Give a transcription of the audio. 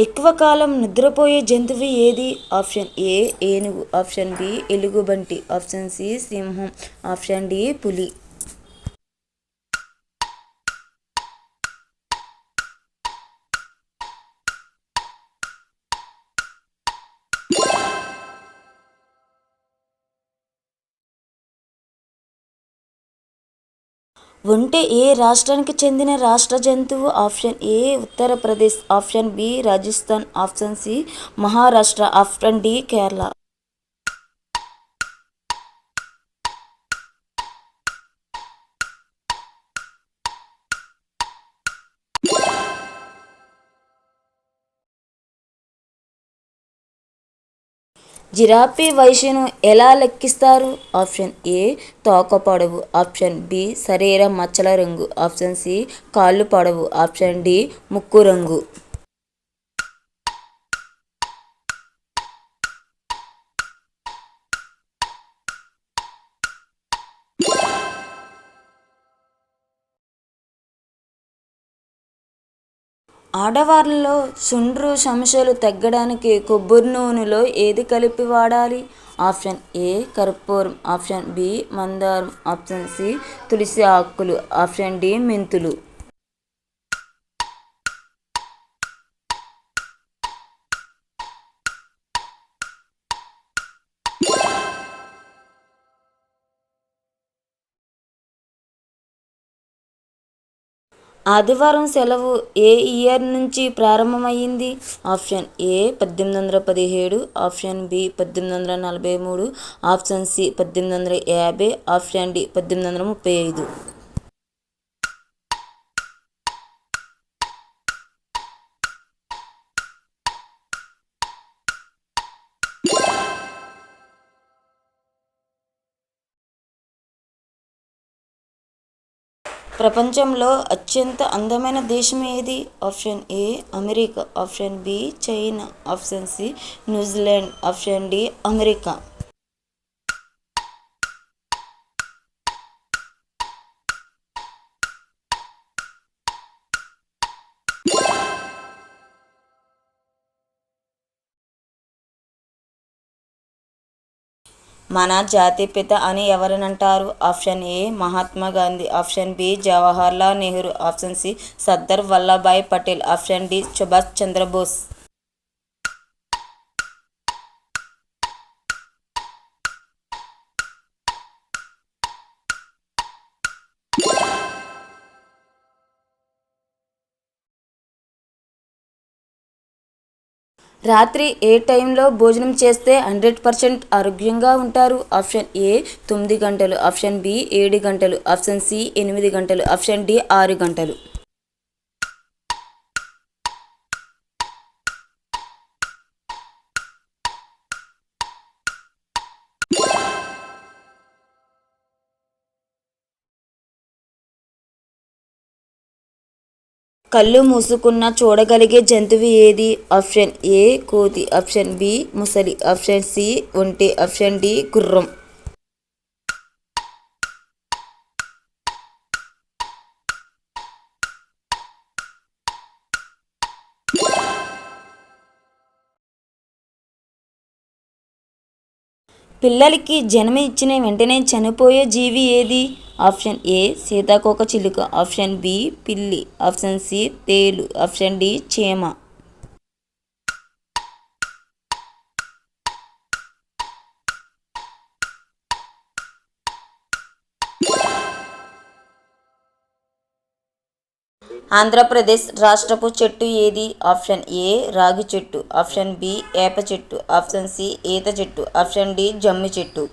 ఎక్కువ కాలం నిద్రపోయే జంతువు ఏది? ఆప్షన్ ఏ ఏనుగు, ఆప్షన్ బి ఎలుగుబంటి, ఆప్షన్ సి సింహం, ఆప్షన్ డి పులి. ఒంటె ఏ రాష్ట్రానికి చెందిన రాష్ట్ర జంతువు? Option A Uttar Pradesh, option B Rajasthan, option C Maharashtra, option D Kerala. Giraffe వయస్సును ఎలా లెక్కిస్తారు? ఆప్షన్ ఏ తోక పొడవు, ఆప్షన్ బి శరీర మచ్చల రంగు, ఆప్షన్ సి కాళ్ళు పొడవు, ఆప్షన్ డి ముక్కు రంగు. ఆడవారిలో చుండ్రు సమస్యలు తగ్గడానికి కొబ్బరి నూనెలో ఏది కలిపి వాడాలి? ఆప్షన్ ఏ కర్పూరం, ఆప్షన్ బి మందారం, ఆప్షన్ సి తులసి ఆకులు, ఆప్షన్ డి మెంతులు. ఆదివారం సెలవు ఏ ఇయర్ నుంచి ప్రారంభమైంది? Option A 1817, option B 1843, option C 1850, option D 1835. ప్రపంచంలో అత్యంత అందమైన దేశం ఏది? Option A America, option B China, option C New Zealand, option D America. మన జాతిపిత అని ఎవరినంటారు? Option A Mahatma Gandhi, option B Jawahar Lal Nehru, option C Sardar Vallabhbhai Patel, option D Subhash Chandrabose. రాత్రి ఏ టైంలో భోజనం చేస్తే 100% ఆరోగ్యంగా ఉంటారు? ఆప్షన్ ఏ 9 గంటలు, ఆప్షన్ బి 7 గంటలు, ఆప్షన్ సి 8 గంటలు, ఆప్షన్ డి 6 గంటలు. కళ్ళు మూసుకున్న చూడగలిగే జంతువు ఏది? ఆప్షన్ ఏ కోతి, ఆప్షన్ బి ముసలి, ఆప్షన్ సి ఒంటె, ఆప్షన్ డి గుర్రం. పిల్లలకి జన్మ ఇచ్చిన వెంటనే చనిపోయే జీవి ఏది? ఆప్షన్ ఏ సీతాకోకచిలుక, ఆప్షన్ బి పిల్లి, ఆప్షన్ సి తేలు, ఆప్షన్ డి చీమ. ఆంధ్రప్రదేశ్ రాష్ట్రపు చెట్టు ఏది? ఆప్షన్ ఏ రాగి చెట్టు, ఆప్షన్ బి వేప చెట్టు, ఆప్షన్ సి ఈత చెట్టు, ఆప్షన్ డి జమ్మి చెట్టు.